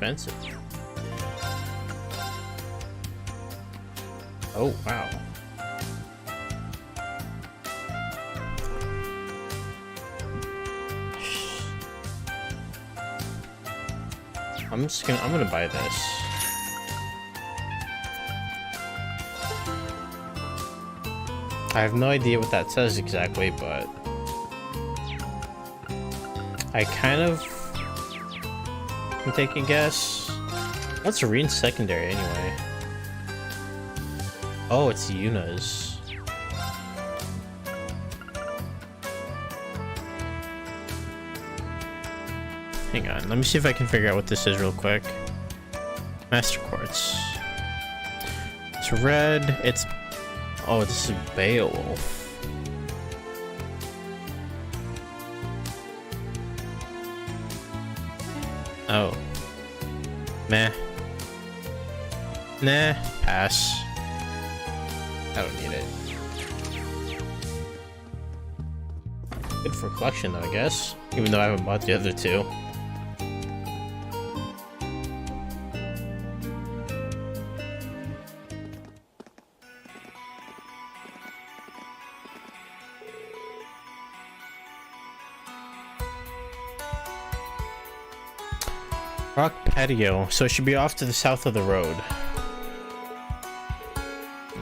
expensive. Oh, wow. I'm gonna buy this. I have no idea what that says exactly, but I kind of can take a guess. What's Reen secondary anyway? Oh, it's Yuna's. Hang on, let me see if I can figure out what this is real quick. Master Quartz. It's red, it's... Oh, this is Beowulf. Oh. Meh. Nah, pass. I don't need it. Good for collection though, I guess. Even though I haven't bought the other two. Rock patio, so it should be off to the south of the road.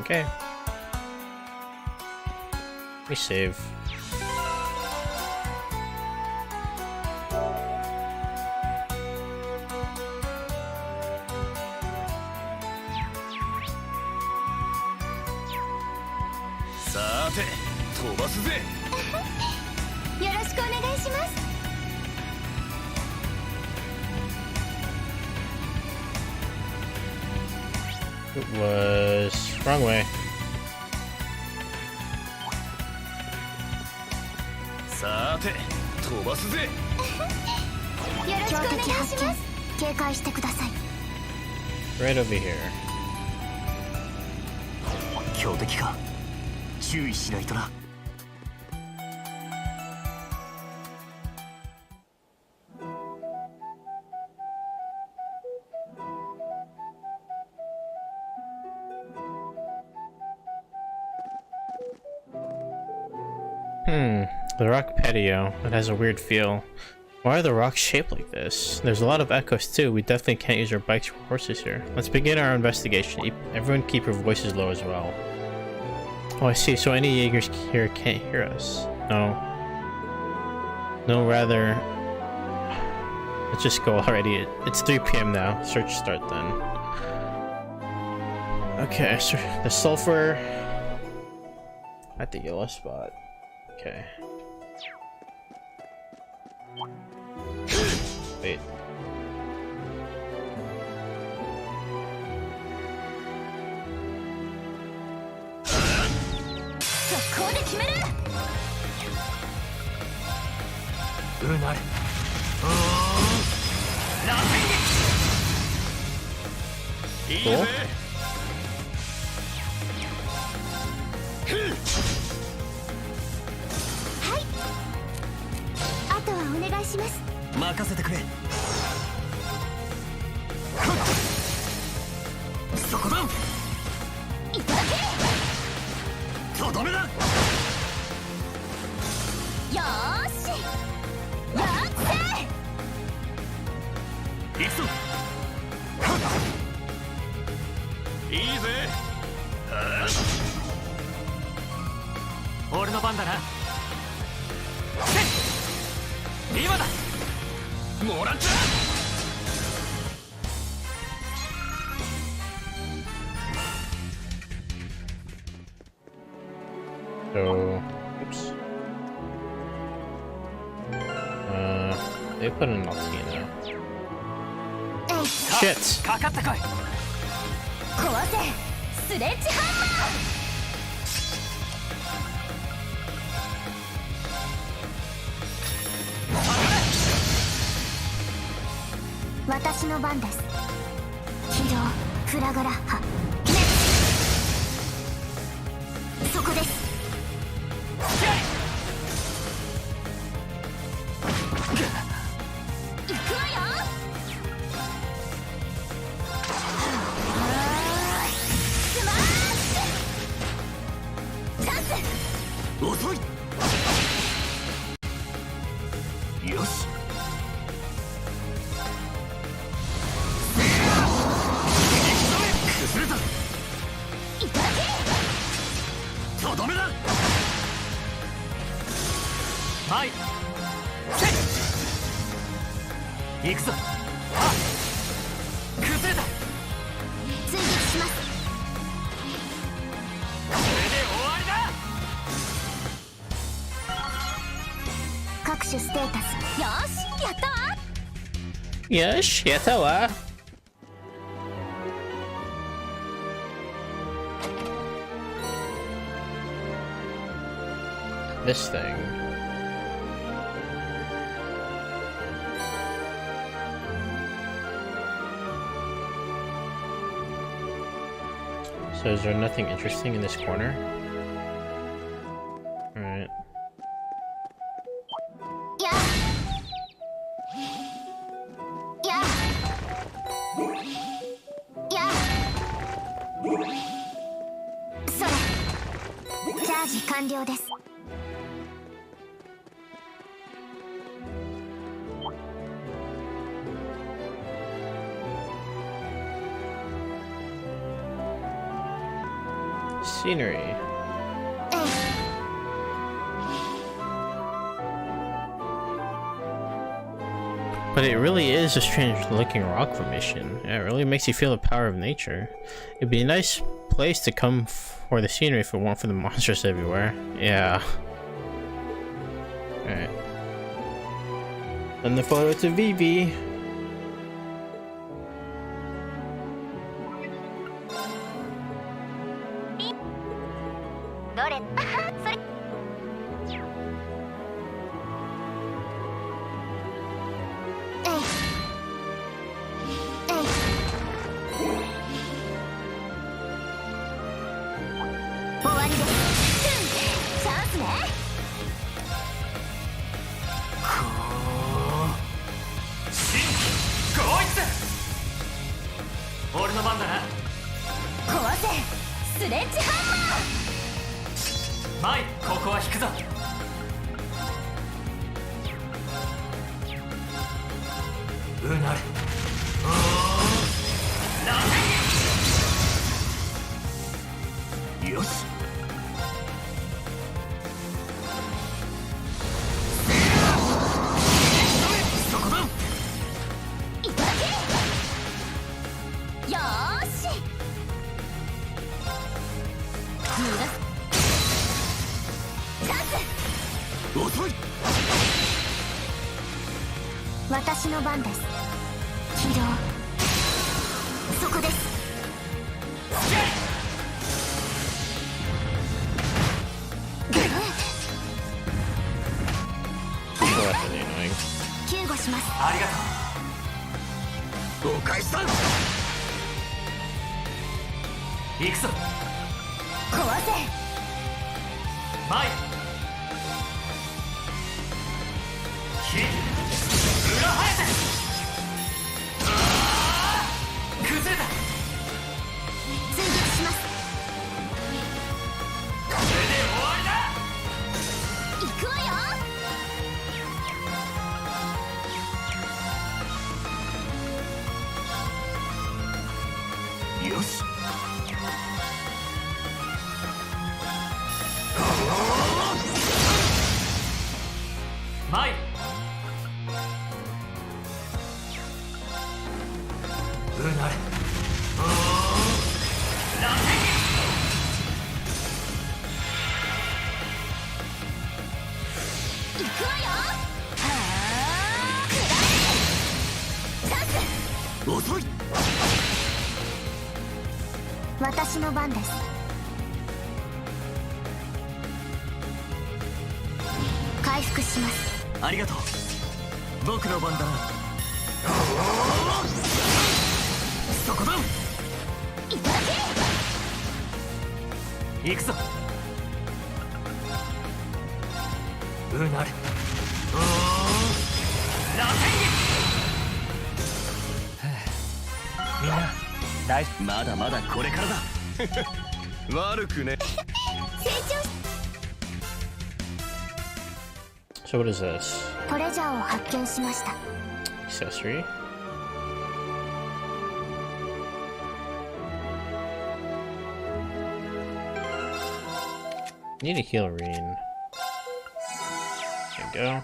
Okay. Let me save. It was wrong way. Right over here. The rock patio. It has a weird feel. Why are the rocks shaped like this? There's a lot of echoes too. We definitely can't use our bikes or horses here. Let's begin our investigation. Everyone keep your voices low as well. Oh, I see. So any Jaegers here can't hear us. No. No, rather... Let's just go already. It's 3 PM now. Search start then. Okay, so the sulfur... at the yellow spot. Okay. Wait. Cool. So, oops. They put in Altina. Shit! よし。崩れた。とどめだ。はい。行くぞ。あ、崩れた。追撃します。これで終わりだ。各種ステータス。よし、やったわ。よし、やったわ。This thing. So is there nothing interesting in this corner? Alright. Yeah. Yeah. Yeah. それ。チャージ完了です。Scenery. But it really is a strange looking rock formation. It really makes you feel the power of nature. It'd be a nice place to come for the scenery if it weren't for the monsters everywhere. Yeah. Alright. Send the photo to Vivi.私の番です。起動。そこです。救護します。ありがとう。誤解した。行くぞ。壊せ。前。裏生えて。崩れた。追撃します。これで終わりだ。行くわよ。よし。前。うなれ。行くわよ。はあ、チャンス。遅い。私の番です。回復します。ありがとう。僕の番だな。そこだ。いただけ。行くぞ。うなれ。螺旋みんな大丈夫。まだまだこれからだ。悪くね。成長。So what is this? トレジャーを発見しました。 Accessory? Need a heal ring. There you go.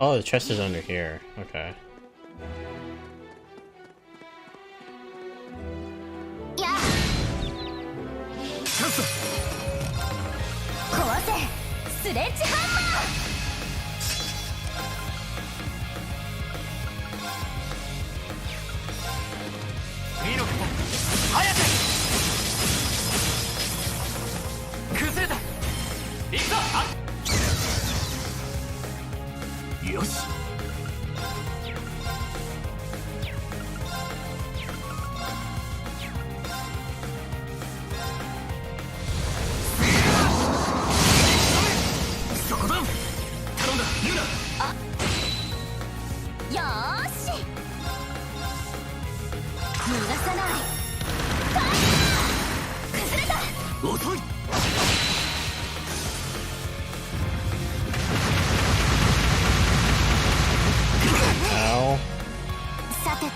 Oh, the chest is under here. Okay. 壊せスレッジハンマミノクも早く崩れた行くぞよしそこだ頼んだ言うなー。よーし逃がさない。ファイヤー崩れた。遅いOw. さてと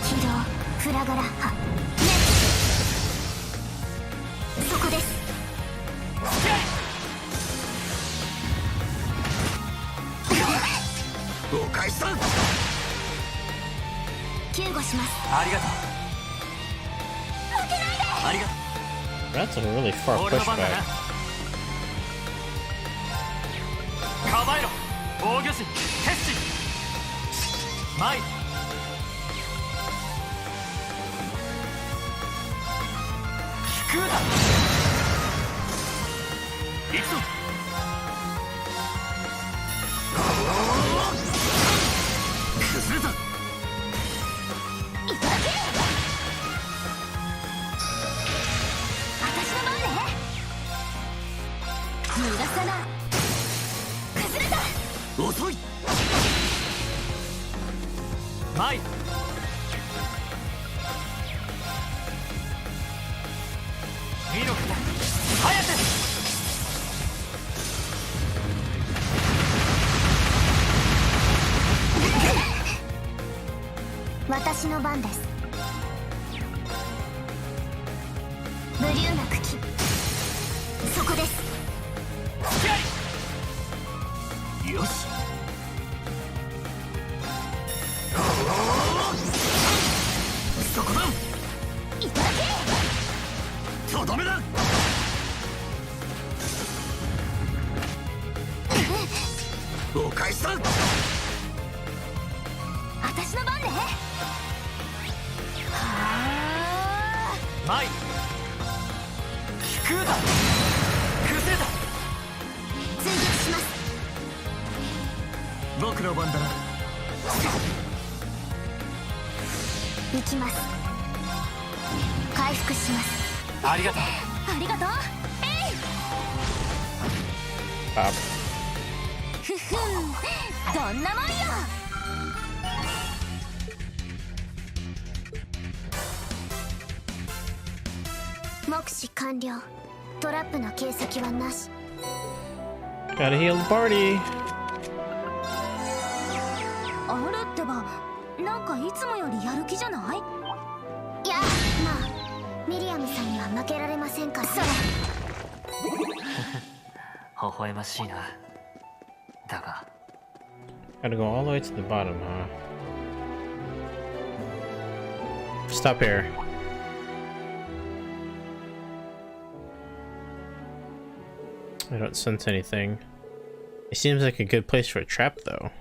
起動フラガラッハネッそこです。お返しだ救護します。ありがとう負けないで。ありがとう That's a really far 俺の番だな pushback. カバエロ防御士決心前飛空だ行くぞ崩れたいただけ。私の番ね。逃がさない。崩れた。遅い前ミノクも早く私の番です。無竜な茎そこです。よしそこだいただけ。とどめだお返しだ私の番ね。はあ前飛空だ崩れた追撃します。僕の番だな行きます。回復します。ありがとうありがとう。えい Pop. ふふんどんなもんよ。目視完了。トラップの形跡はなし。 Gotta heal the party. あれってばなんかいつもよりやる気じゃない？いやまあミリアムさんには負けられませんから。それ微笑ましいなだが Gotta go all the way to the bottom, huh? Stop here. I don't sense anything. It seems like a good place for a trap, though.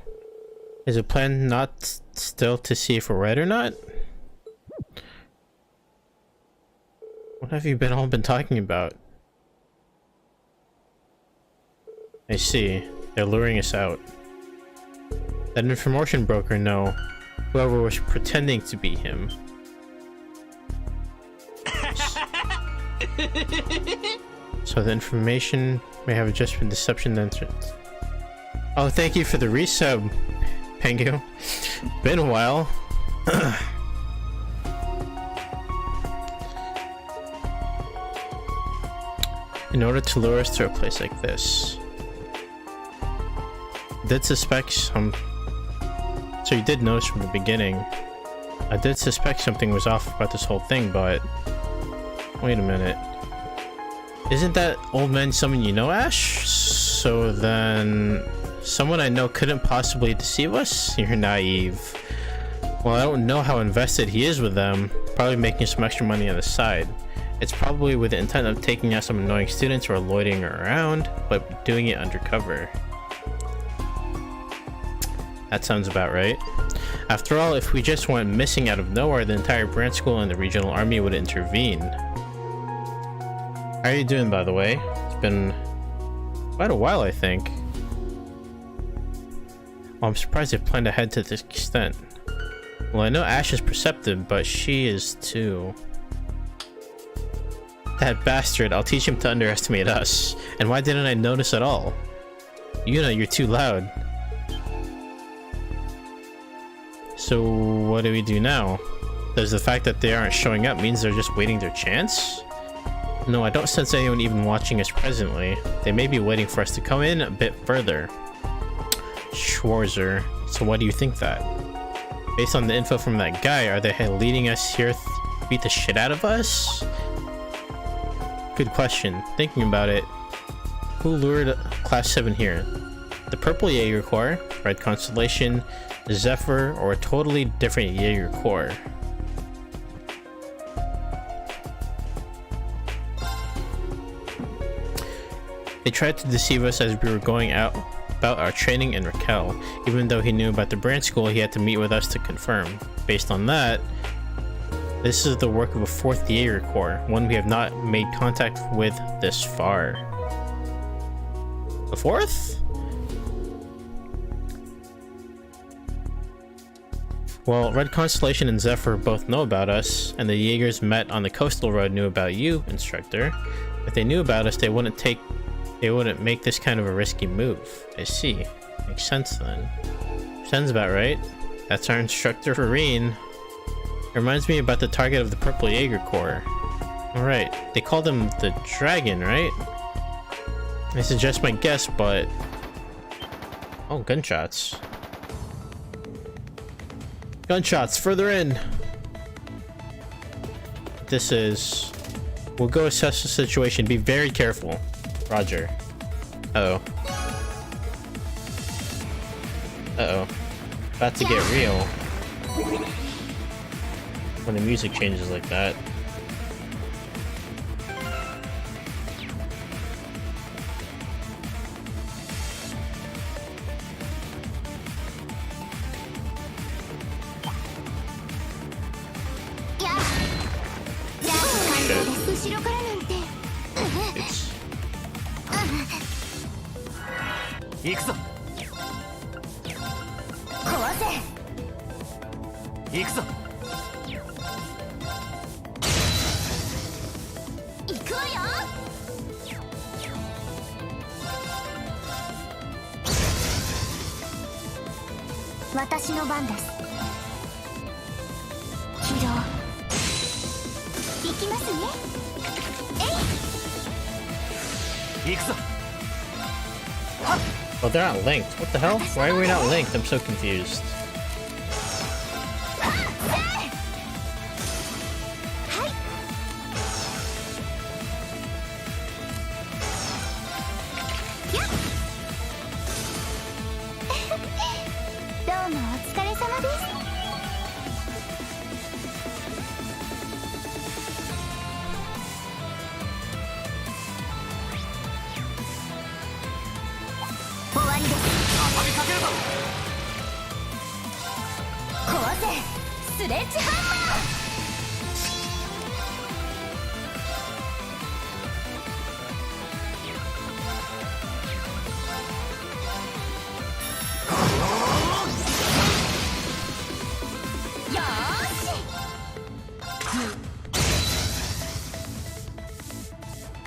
Is the plan not still to see if we're right or not? What have you all been talking about? I see. They're luring us out. That information broker, no. Whoever was pretending to be him. So the information may have just been deception entrance. Oh, thank you for the resub, Pengu. Been a while. in order to lure us to a place like this. Did suspect some... So you did notice from the beginning. I did suspect something was off about this whole thing, but... Wait a minute. Isn't that old man someone you know, Ash? So then... Someone I know couldn't possibly deceive us? You're naive. Well, I don't know how invested he is with them. Probably making some extra money on the side. It's probably with the intent of taking out some annoying students who are loitering around, but doing it undercover. That sounds about right. After all, if we just went missing out of nowhere, the entire branch school and the regional army would intervene. How are you doing, by the way? It's been quite a while, I think. Well, I'm surprised they've planned ahead to this extent. Well, I know Ash is perceptive, but she is too. That bastard, I'll teach him to underestimate us. And why didn't I notice at all? Yuna, you're too loud. So what do we do now? Does the fact that they aren't showing up means they're just waiting their chance? No, I don't sense anyone even watching us presently. They may be waiting for us to come in a bit further. Schwarzer. So why do you think that? Based on the info from that guy, are they leading us here to beat the shit out of us? Good question. Thinking about it, who lured Class 7 here? The Purple Jaeger Corps, Red Constellation, Zephyr, or a totally different Jaeger Corps? They tried to deceive us as we were going out about our training in Raquel. Even though he knew about the branch school, he had to meet with us to confirm. Based on that, this is the work of a 4th Jaeger Corps, one we have not made contact with this far. The 4th? Well, Red Constellation and Zephyr both know about us, and the Jaegers met on the coastal road knew about you, Instructor. If they knew about us, they wouldn't make this kind of a risky move. I see. Makes sense then. Sounds about right. That's our instructor, Irene. It reminds me about the target of the Purple Jaeger Corps. Alright, they called him the Dragon, right? This is just my guess, but... Oh, gunshots. Gunshots, further in! This is... We'll go assess the situation, be very careful. Roger. Uh-oh. Uh-oh. About to get real. When the music changes like that. It's... 行くぞ壊せ行くぞ行くわよ私の番です起動行きますね行くぞ Oh, they're not linked. What the hell? Why are we not linked? I'm so confused.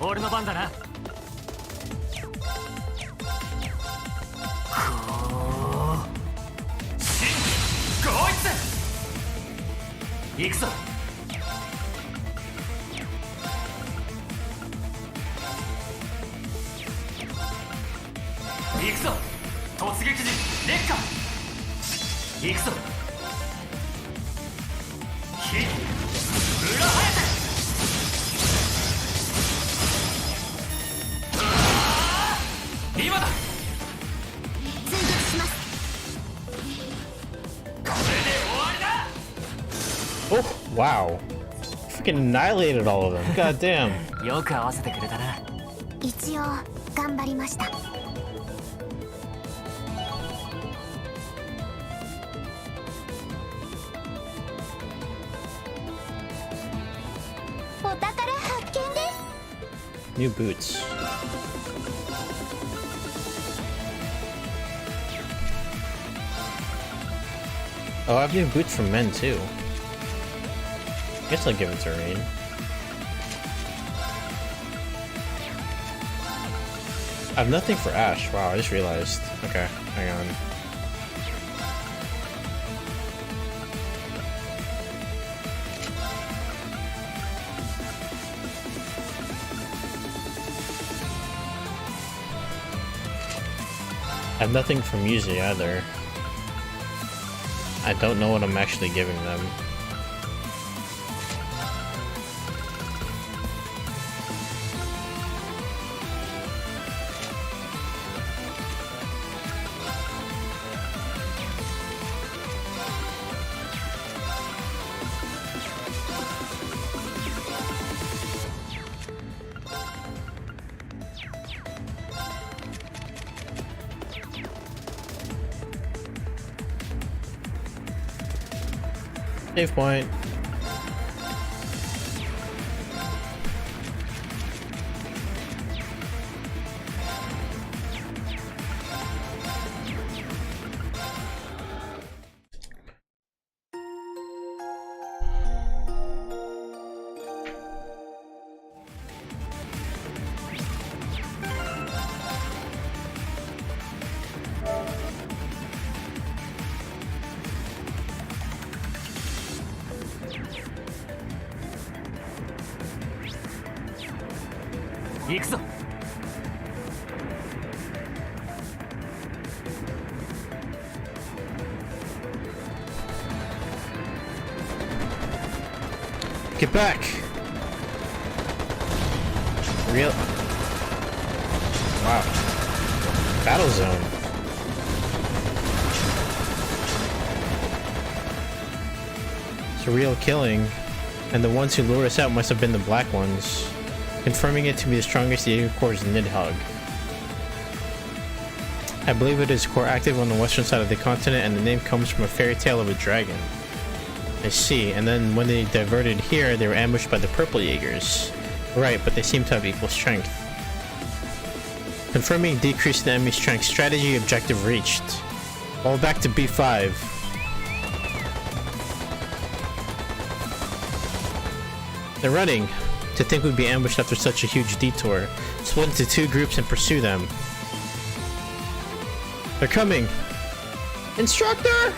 俺の番だな行くぞ突撃時烈火行くぞ火裏早手今だ追撃します Oh, wow. Freaking annihilated all of them. God damn. よく合わせてくれたな一応頑張りましたお宝発見です New boots. Oh, I have new boots for men too. Guess I'll give it to Rain. I have nothing for Ash. Wow, I just realized. Okay, hang on. I have nothing for Musi either. I don't know what I'm actually giving them. Save point.行くぞ Get back! Real. Wow. Battle zone. It's a real killing. And the ones who lured us out must have been the black ones. Confirming it to be the strongest Jaeger core is Nidhogg. I believe it is core active on the western side of the continent, and the name comes from a fairy tale of a dragon. I see, and then when they diverted here, they were ambushed by the purple Jaegers. Right, but they seem to have equal strength. Confirming decrease in enemy strength. Strategy objective reached. All back to B5. They're running. To think we'd be ambushed after such a huge detour. Split into two groups and pursue them. They're coming! Instructor!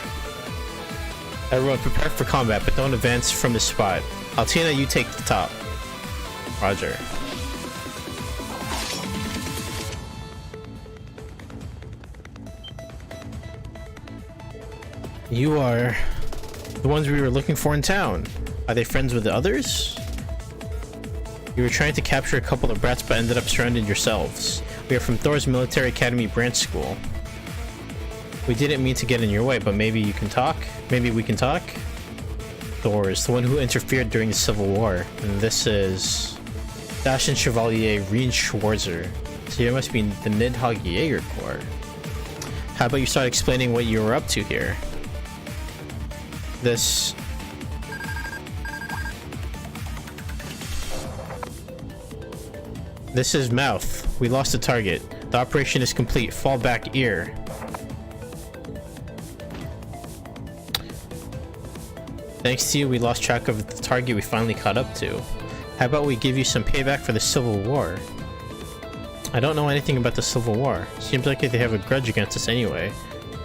Everyone prepare for combat, but don't advance from the spot. Altina, you take the top. Roger. You are the ones we were looking for in town. Are they friends with the others? You were trying to capture a couple of brats but ended up surrounded yourselves. We are from Thor's Military Academy branch school. We didn't mean to get in your way, but maybe you can talk? Maybe we can talk? Thor is the one who interfered during the Civil War. And this is Dacian Chevalier Rien Schwarzer. So you must be the Nidhogg Jaeger Corps. How about you start explaining what you were up to here? This is Mouth. We lost the target. The operation is complete. Fall back, ear. Thanks to you, we lost track of the target we finally caught up to. How about we give you some payback for the Civil War? I don't know anything about the Civil War. Seems like they have a grudge against us anyway.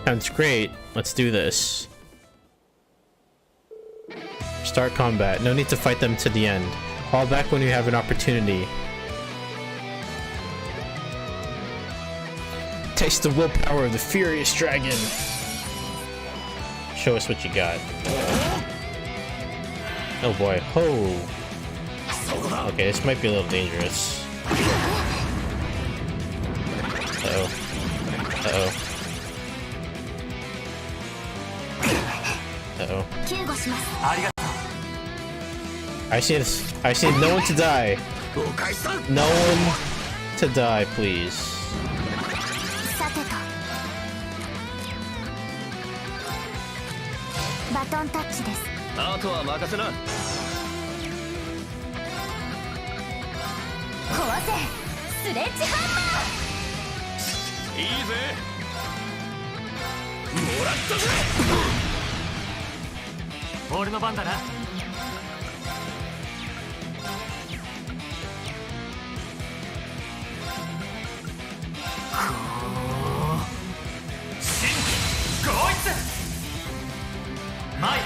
Sounds great. Let's do this. Start combat. No need to fight them to the end. Fall back when you have an opportunity. Taste the willpower of the furious dragon. Show us what you got. Oh boy. Oh. Okay, this might be a little dangerous. Uh-oh. Uh-oh. Uh-oh. ありがとう I see this. I see no one to die. No one to die, please. さてとバトンタッチです。あとは任せな。壊せスレッジハンいいぜ。もらったぜ。俺の番だな前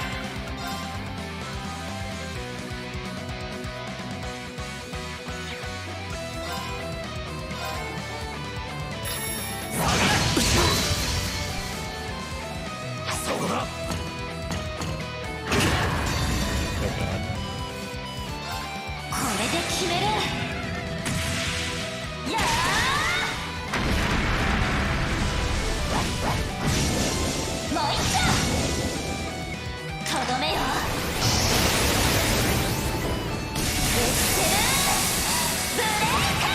そこだ。これで決める。やーもう一丁とどめよ。エクセルブレーカー。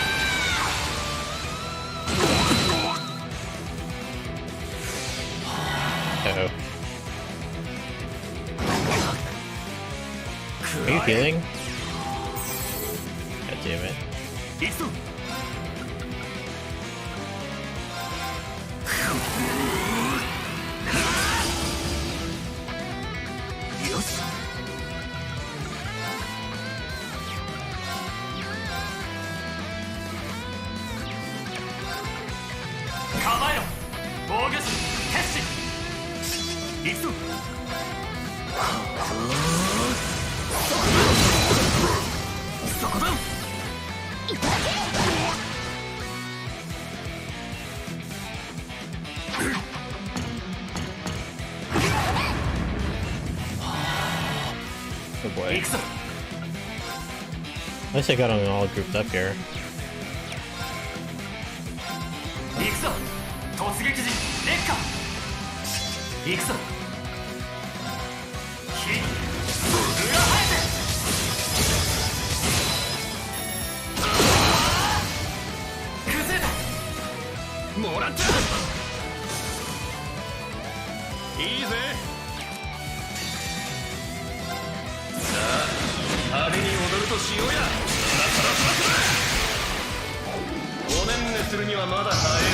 Uh-oh. Are you healing? God damn it. 行くぞよし。構えろ防御士決心行くぞそこだ。いただけ。 Oh boy. 行くぞ At least I got them all grouped up here. 行くぞ突撃時劣化行くぞ火裏生えて崩れたもらった。いいぜ。さあ派手に踊るとしようや。おねんねするにはまだ早いぜ。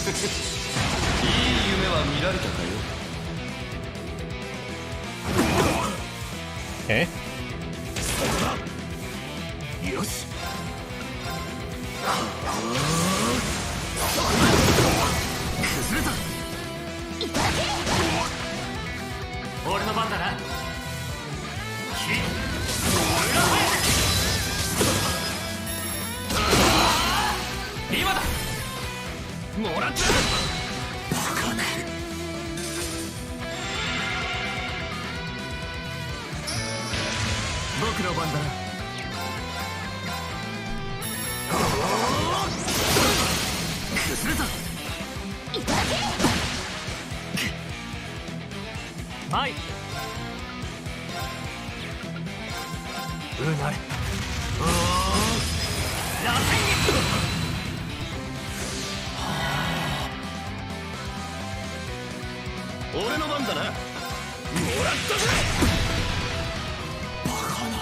いい夢は見られたかよ。 Okay. よし。崩れた。いただけ。俺の番だな火裏生えて今だもらった。バカな。僕の番だな崩れた。いただけ。はいうなれ螺旋俺の番だな。もらったぜ。バカな。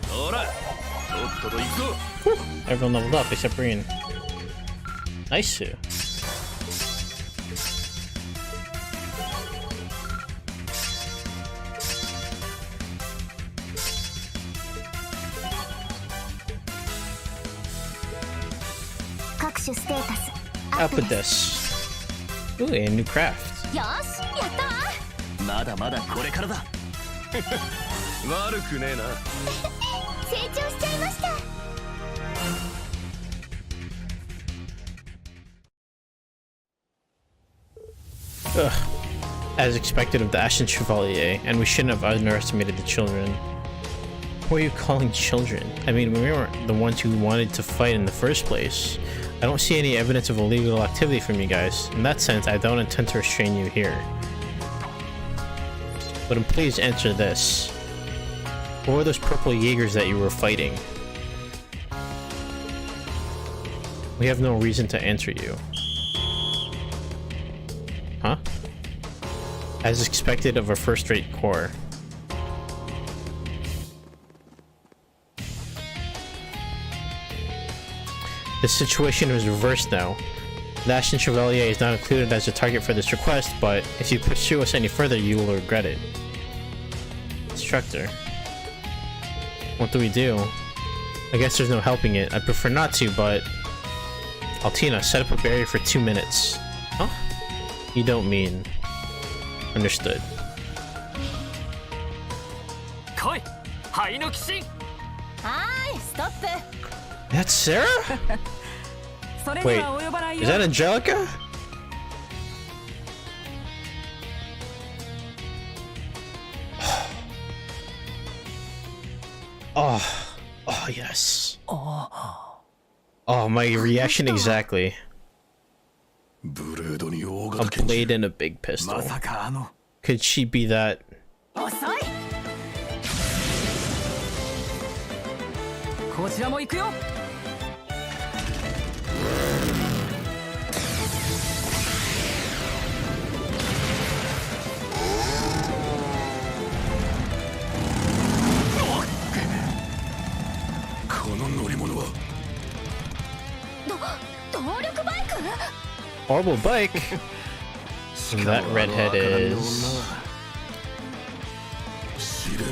ほら、とっとと行くぞ。 Everyone leveled up except Green. Nice. 各種ステータス Up with this. Ooh, a new craft. よし、やったわ。まだまだこれからだ悪くねえな成長しちゃいました。Ugh. As expected of the Ashen Chevalier, and we shouldn't have underestimated the children. Who are you calling children? I mean, we weren't the ones who wanted to fight in the first place. I don't see any evidence of illegal activity from you guys. In that sense, I don't intend to restrain you here. But please answer this. What were those purple Jaegers that you were fighting? We have no reason to answer you. Huh? As expected of a first-rate corps. The situation is reversed now. The Ashen Chevalier is not included as a target for this request, but if you pursue us any further, you will regret it. Instructor. What do we do? I guess there's no helping it. I prefer not to, but... Altina, set up a barrier for 2 minutes. Huh? You don't mean... Understood. Koi! Hai no kishin! Hi, stop. That's Sara? Wait, is that Angelica? Oh yes. Oh, my reaction exactly. A blade and a big pistol. Could she be that? こちらも行くよ。この乗り物は動力バイク？ Horrible bike. And that redhead is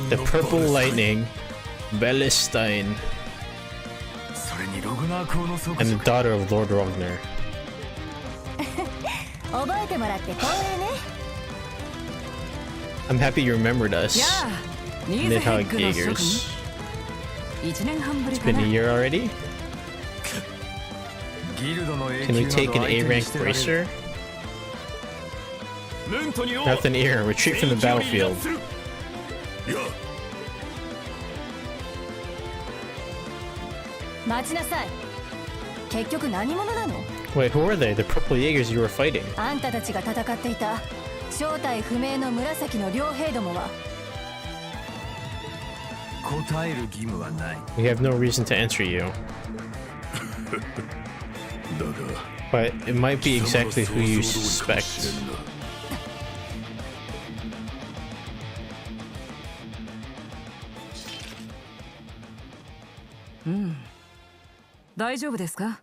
the Purple Lightning, Bellestein, and the daughter of Lord Ragnar. 覚えてもらって光栄ね。 I'm happy you remembered us. Nidhogg Jaegers. 1年半ぶり It's か been な。 a year already? Can we take an A-rank bracer? Nothing here. Retreat from the battlefield. 待ちなさい。結局何者なの？ Wait, who are they? The Purple Jaegers you were fighting. あんたたちが戦っていた正体不明の紫の両兵どもは。答える義務はない。 We have no reason to answer you. But it might be exactly who you suspect. Hmm. 大丈夫ですか？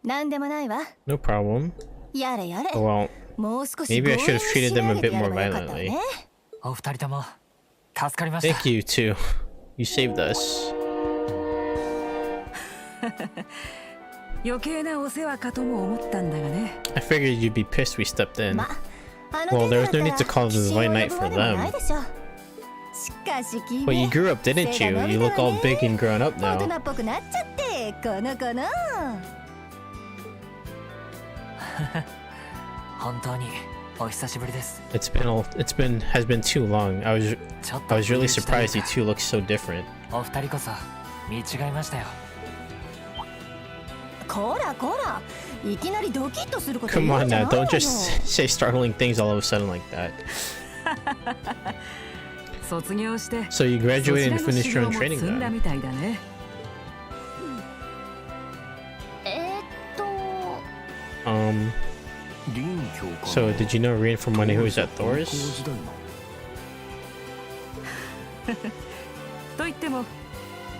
なんでもないわ。 No problem. やれやれ。 Well, もう少し maybe I should have treated them a bit more 強引に仕上げてやればよかったわ violently. ね。お二人とも助かりました。 Thank you too. You saved us. 余計なお世話かとも思ったんだがね。 I figured you'd be pissed we stepped in. ま、あの Well, 程 there's 度 no だ need to ったら call the 奇襲を Divine 呼 Knight ぶ for までもない them. でしょ。しかし君 But you grew up, didn't you? You look all big and grown up 大 now. 人っぽくなっちゃってこの子の。本当にお久しぶりです。 Has been too long. I was really surprised you two look so different. お二人こそ見違えましたよ。こらこら、いきなりドキッとすること Come 言う on んじゃ now, ないの don't よ。 just say startling things all of a sudden like that. 卒業して。 So you graduated and そち finished ら your の own 修行も training 積んだ then. みたいだね。So did you know Rian from when he was at Thor's? と言っても、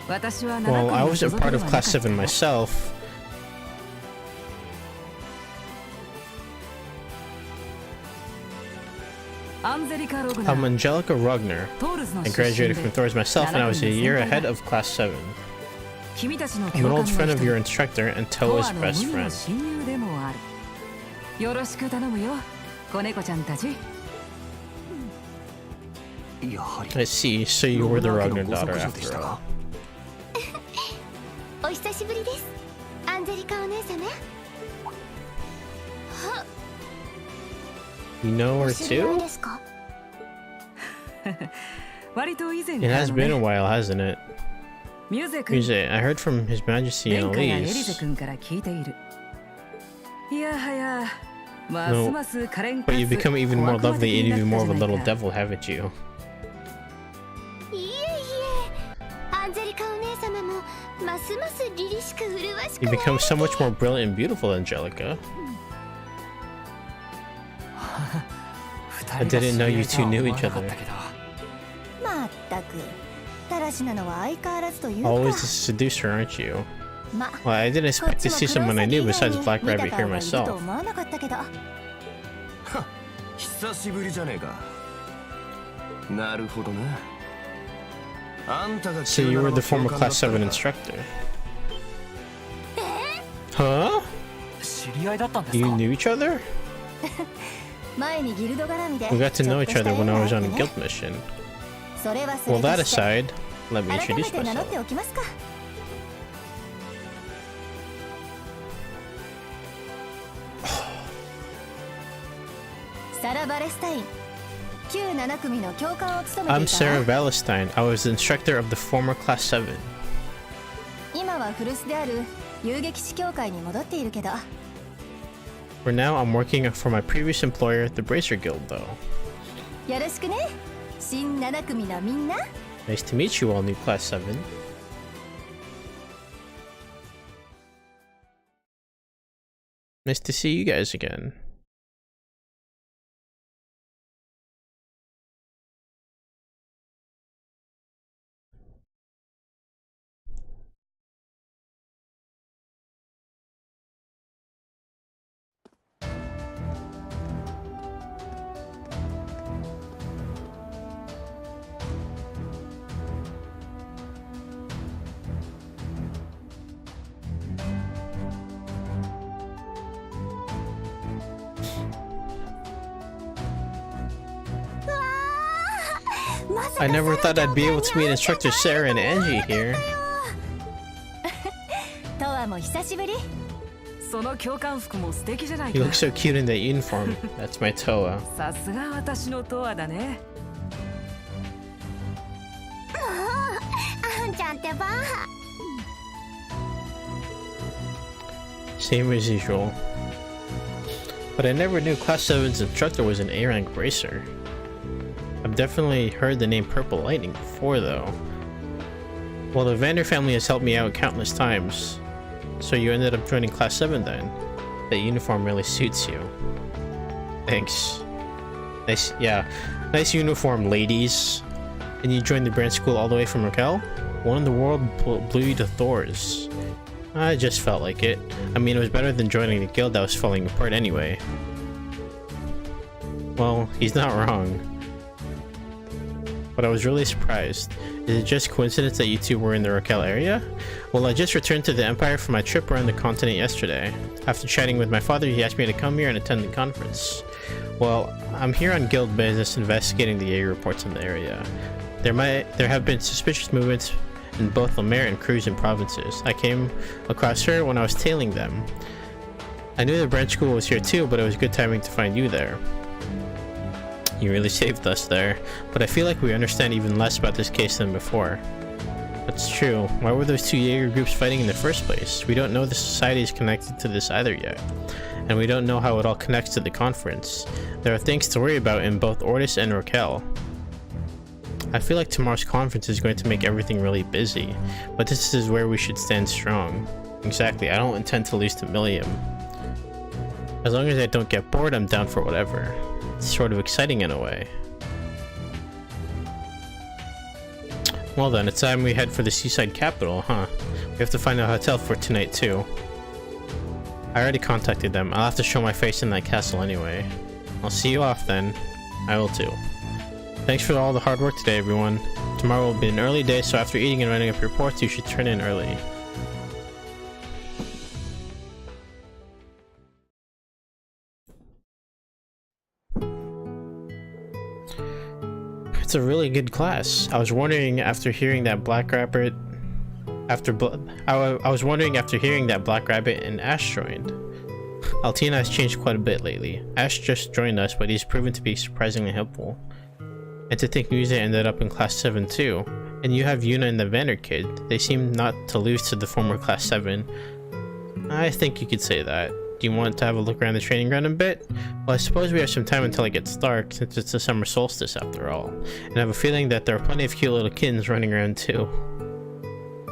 私は Well, I 7 was a part of Class 7 myself. I'm Angelica Ragnar. I graduated from Thor's myself and I was a year ahead of Class 7. I'm an old friend of your instructor and Toa's best friend. よろしく頼むよ子猫ちゃんたち。やはり I see. So you were the Ragnar daughter after all. お久しぶりです、アンジェリカお姉様。 You know her お知り合い too? ですか？割と以前 It から has の been a ね。 while, hasn't it? ミューゼ君、 Muse, I heard from His Majesty 殿 and 下やエリゼ Elise. 君から聞いている。いやはや、ます No, ます可憐か But you've つ become even 小 more 悪魔 lovely 的 and にな even った more じ of ゃ a ない little か。 devil, haven't you? いえいえ、アンジェリカお姉様もますます凛々しく麗しく You な become so much more brilliant and beautiful, Angelica. I didn't know you two knew each other. まったくだらしなのは相変わらずというか。 Always a seducer, aren't you? ま、 Well, I didn't こっ expect ち to も see 黒 someone I 崎 knew 以外 besides に Black 見た Rabbit 顔 here がいると myself. 思わなかったけど。久しぶりじゃねえか。なるほどな。あんたが So you were the former Class 7 instructor. Huh? 知り合いだったんです You か？ knew each other? 前にギルド絡みで We got to know each other when I was on a ちょっ guild mission. とした縁があってね。それはそ Well, れ that として aside, let me 改め introduce て名乗っ myself. ておきますか。サラ・バレスタイン、旧7組の教官を務め I'm ていた Sara わ。 Valestein. I was the instructor of the former Class 7. 今は古巣である遊撃士協会に戻っているけど。 For now, I'm working for my previous employer, the Bracer Guild, though. よろしくね、新7組のみんな。 Nice to meet you all, new Class 7. Nice to see you guys again. I never thought I'd be able to meet instructor Sara and Angie here. トワも久しぶり。その教官服も素敵じゃない You か。 look so cute in that uniform. That's my Toa. さすが私のトアだね。あんちゃんってば。 Same as usual. But I never knew Class 7's instructor was an A rank bracer. I've definitely heard the name Purple Lightning before, though. Well, the Vander family has helped me out countless times. So you ended up joining Class 7 then? That uniform really suits you. Thanks. Nice, yeah. Nice uniform, ladies. And you joined the branch school all the way from Raquel? One in the world blew you to Thor's. I just felt like it. I mean, it was better than joining the guild that was falling apart anyway. Well, he's not wrong. But I was really surprised. Is it just coincidence that you two were in the Raquel area? Well, I just returned to the Empire from my trip around the continent yesterday. After chatting with my father, he asked me to come here and attend the conference. Well, I'm here on guild business investigating the AA reports in the area. There have been suspicious movements in both Lemaire and Cruz in provinces. I came across her when I was tailing them. I knew the branch school was here too, but it was good timing to find you there. You really saved us there, but I feel like we understand even less about this case than before. That's true. Why were those two Jaeger groups fighting in the first place? We don't know the society is connected to this either yet, and we don't know how it all connects to the conference. There are things to worry about in both Ortis and Raquel. I feel like tomorrow's conference is going to make everything really busy, but this is where we should stand strong. Exactly, I don't intend to lose to Milliam. As long as I don't get bored, I'm down for whatever. It's sort of exciting in a way. Well then, it's time we head for the seaside capital, huh? We have to find a hotel for tonight too. I already contacted them. I'll have to show my face in that castle anyway. I'll see you off then. I will too. Thanks for all the hard work today, everyone. Tomorrow will be an early day, so after eating and writing up reports, you should turn in early. It's a really good class. I was wondering after hearing that Black Rabbit I was wondering after hearing that Black Rabbit and Ash joined. Altina has changed quite a bit lately. Ash just joined us, but he's proven to be surprisingly helpful. And to think Musa ended up in class 7 too. And you have Yuna and the Vander kid. They seem not to lose to the former class 7. I think you could say that. Do you want to have a look around the training ground a bit? Well, I suppose we have some time until it gets dark, since it's the summer solstice after all. And I have a feeling that there are plenty of cute little kittens running around too.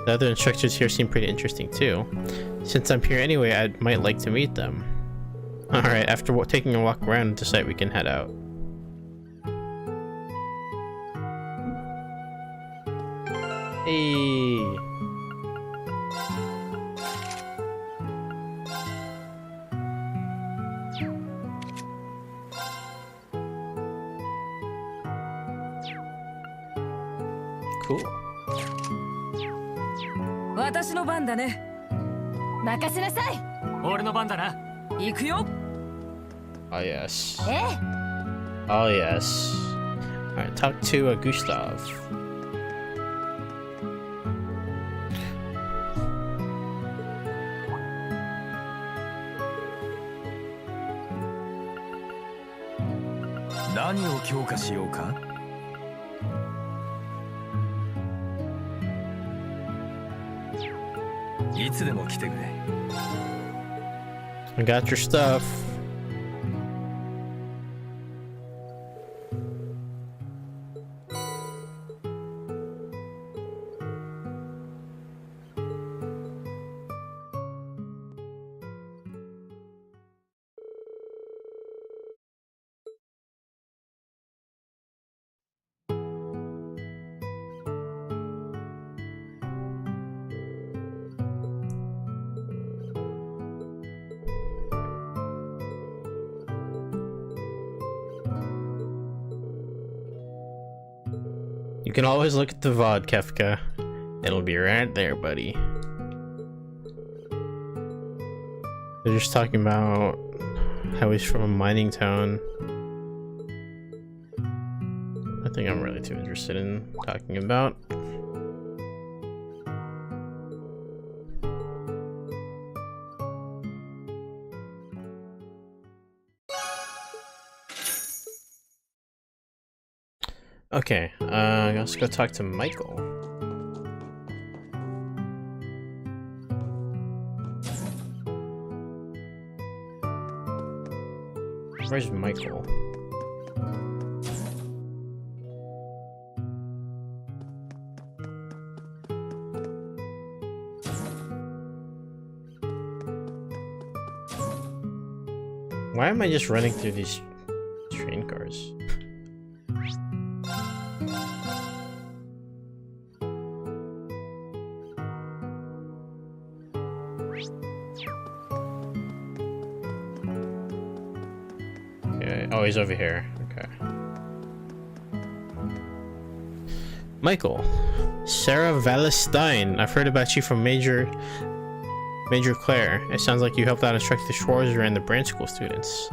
The other instructors here seem pretty interesting too. Since I'm here anyway, I might like to meet them. Alright, after taking a walk around the site, we can head out. Hey! Cool. 私の番だね。任せなさい。俺の番だな。行くよ。Oh yes. ええ。 Oh yes. Alright, talk to Gustav. What を強化しようか? I got your stuff. You can always look at the VOD, Kefka. It'll be right there, buddy. They're just talking about how he's from a mining town. Nothing I'm really too interested in talking about. Okay, let's go talk to Michael. Where's Michael? Why am I just running through these train cars? Oh, he's over here. Okay. Michael. Sara Valestein. I've heard about you from Major Claire. It sounds like you helped out instruct the Schwarzer and the branch school students.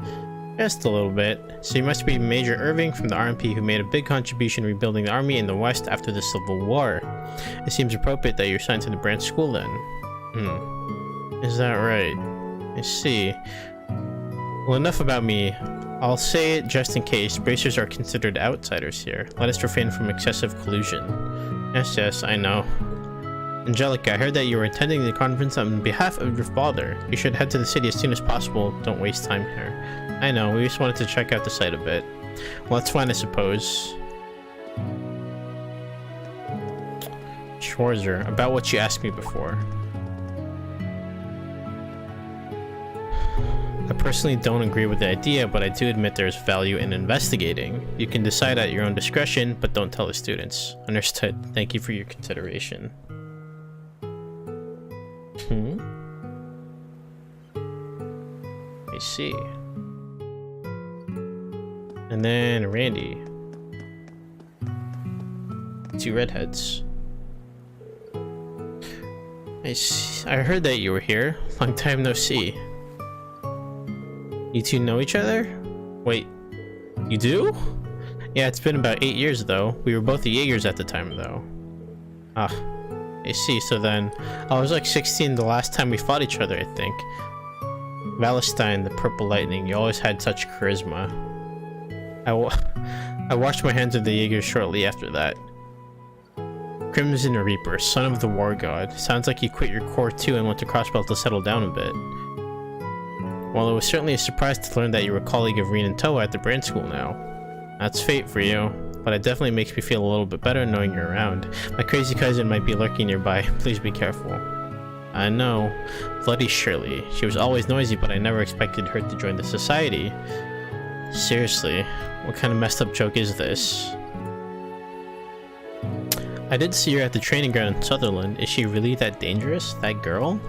Just a little bit. So you must be Major Irving from the RMP who made a big contribution rebuilding the army in the West after the Civil War. It seems appropriate that you're assigned to the branch school then. Is that right? I see. Well, enough about me. I'll say it just in case. Bracers are considered outsiders here. Let us refrain from excessive collusion. Yes, I know. Angelica, I heard that you were attending the conference on behalf of your father. You should head to the city as soon as possible. Don't waste time here. I know, we just wanted to check out the site a bit. Well, that's fine, I suppose. Schwarzer, about what you asked me before. I personally don't agree with the idea, but I do admit there's value in investigating. You can decide at your own discretion, but don't tell the students. Understood. Thank you for your consideration. I see. And then Randy. 2 redheads. I heard that you were here. Long time no see. You two know each other? Wait, you do? Yeah, it's been about 8 years though. We were both the Jaegers at the time though. Ah, I see. So then, I was like 16 the last time we fought each other, I think. Valentine, the Purple Lightning, you always had such charisma. I washed my hands of the Jaegers shortly after that. Crimson Reaper, son of the War God. Sounds like you quit your Corps too and went to Crossbelt to settle down a bit. Well, it was certainly a surprise to learn that you were a colleague of Rin and Toa at the brand school now. That's fate for you, but it definitely makes me feel a little bit better knowing you're around. My crazy cousin might be lurking nearby. Please be careful. I know. Bloody Shirley. She was always noisy, but I never expected her to join the society. Seriously, what kind of messed up joke is this? I did see her at the training ground in Sutherland. Is she really that dangerous? That girl?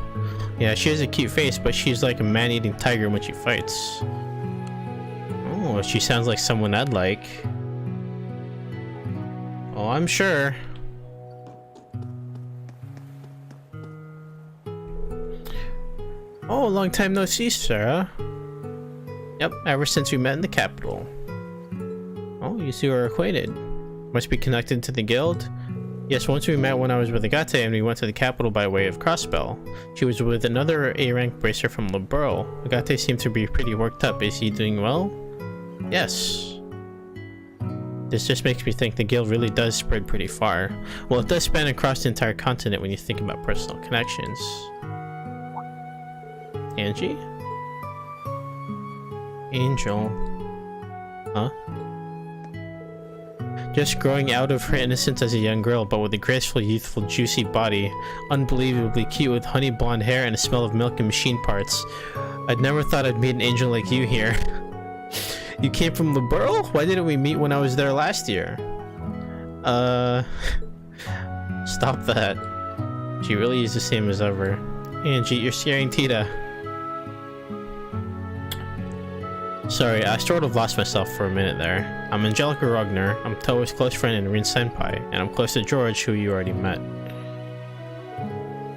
Yeah, she has a cute face, but she's like a man-eating tiger when she fights. Oh, she sounds like someone I'd like. Oh, I'm sure. Oh, long time no see, Sara. Yep, ever since we met in the capital. Oh, you two are acquainted. Must be connected to the guild? Yes, once we met when I was with Agate and we went to the capital by way of Crossbell. She was with another A-rank bracer from Liberl. Agate seemed to be pretty worked up. Is he doing well? Yes. This just makes me think the guild really does spread pretty far. Well, it does span across the entire continent when you think about personal connections. Angie? Angel. Huh? Just growing out of her innocence as a young girl, but with a graceful, youthful, juicy body. Unbelievably cute with honey blonde hair and a smell of milk and machine parts. I'd never thought I'd meet an angel like you here. You came from Liberl? Why didn't we meet when I was there last year? Stop that. She really is the same as ever. Angie, you're scaring Tita. Sorry, I sort of lost myself for a minute there. I'm Angelica Rogner, I'm Toa's close friend and Rin Senpai, and I'm close to George, who you already met.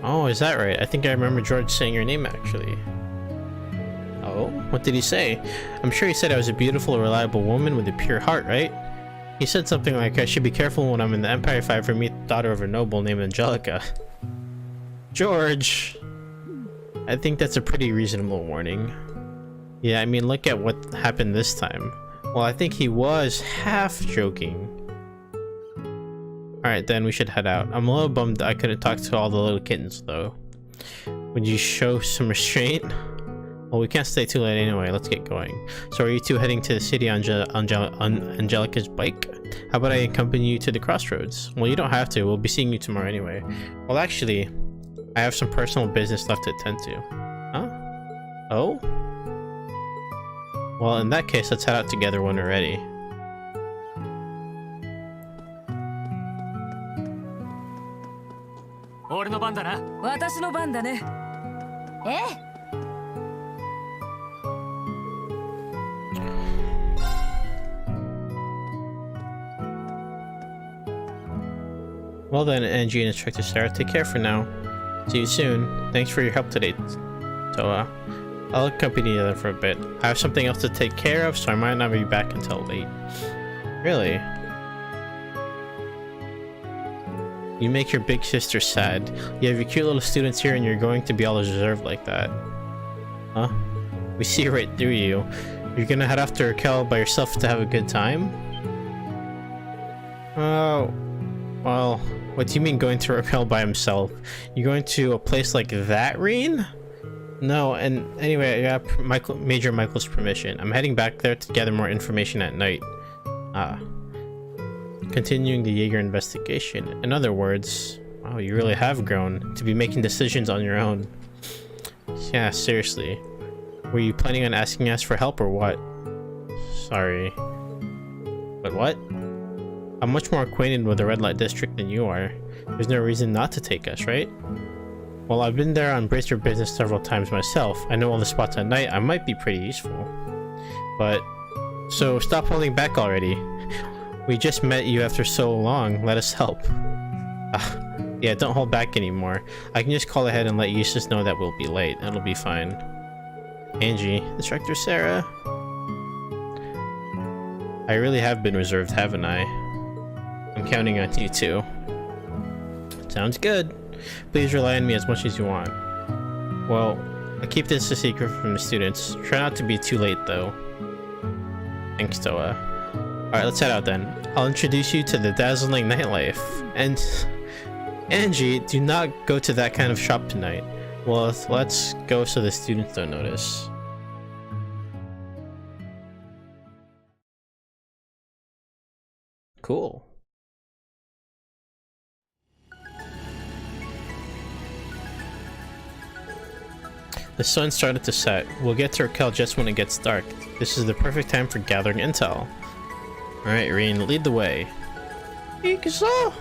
Oh, is that right? I think I remember George saying your name, actually. Oh? What did he say? I'm sure he said I was a beautiful, reliable woman with a pure heart, right? He said something like, I should be careful when I'm in the Empire if I ever meet the daughter of a noble named Angelica. George! I think that's a pretty reasonable warning. Yeah, I mean, look at what happened this time. Well, I think he was half joking. Alright, then we should head out. I'm a little bummed I couldn't talk to all the little kittens, though. Would you show some restraint? Well, we can't stay too late anyway. Let's get going. So are you two heading to the city on Angelica's bike? How about I accompany you to the crossroads? Well, you don't have to. We'll be seeing you tomorrow anyway. Well, actually, I have some personal business left to attend to. Huh? Oh? Well, in that case, let's head out together when we're ready. Well then, Angie and Instructor Sara, take care for now. See you soon. Thanks for your help today, Toa. I'll accompany you for a bit. I have something else to take care of, so I might not be back until late. Really? You make your big sister sad. You have your cute little students here and you're going to be all reserved like that. Huh? We see right through you. You're gonna head off to Raquel by yourself to have a good time? Oh, well, what do you mean going to Raquel by himself? You're going to a place like that, Reen? No, and anyway, I got Major Michael's permission. I'm heading back there to gather more information at night. Continuing the Jaeger investigation. In other words, wow, you really have grown to be making decisions on your own. Yeah, seriously. Were you planning on asking us for help or what? Sorry. But what? I'm much more acquainted with the Red Light District than you are. There's no reason not to take us, right? Well, I've been there on Bracer business several times myself. I know all the spots at night. I might be pretty useful. But, so stop holding back already. We just met you after so long. Let us help. Yeah, don't hold back anymore. I can just call ahead and let Eustace know that we'll be late. It'll be fine. Angie, Instructor Sara. I I really have been reserved, haven't I? I'm counting on you too. Sounds good. Please rely on me as much as you want. Well, I'll keep this a secret from the students. Try not to be too late though. Thanks, Toa. Alright, let's head out then. I'll introduce you to the dazzling nightlife. And Angie, do not go to that kind of shop tonight. Well, let's go so the students don't notice. Cool. The sun started to set. We'll get to Raquel just when it gets dark. This is the perfect time for gathering intel. Alright, Reen, lead the way. Ikuzo!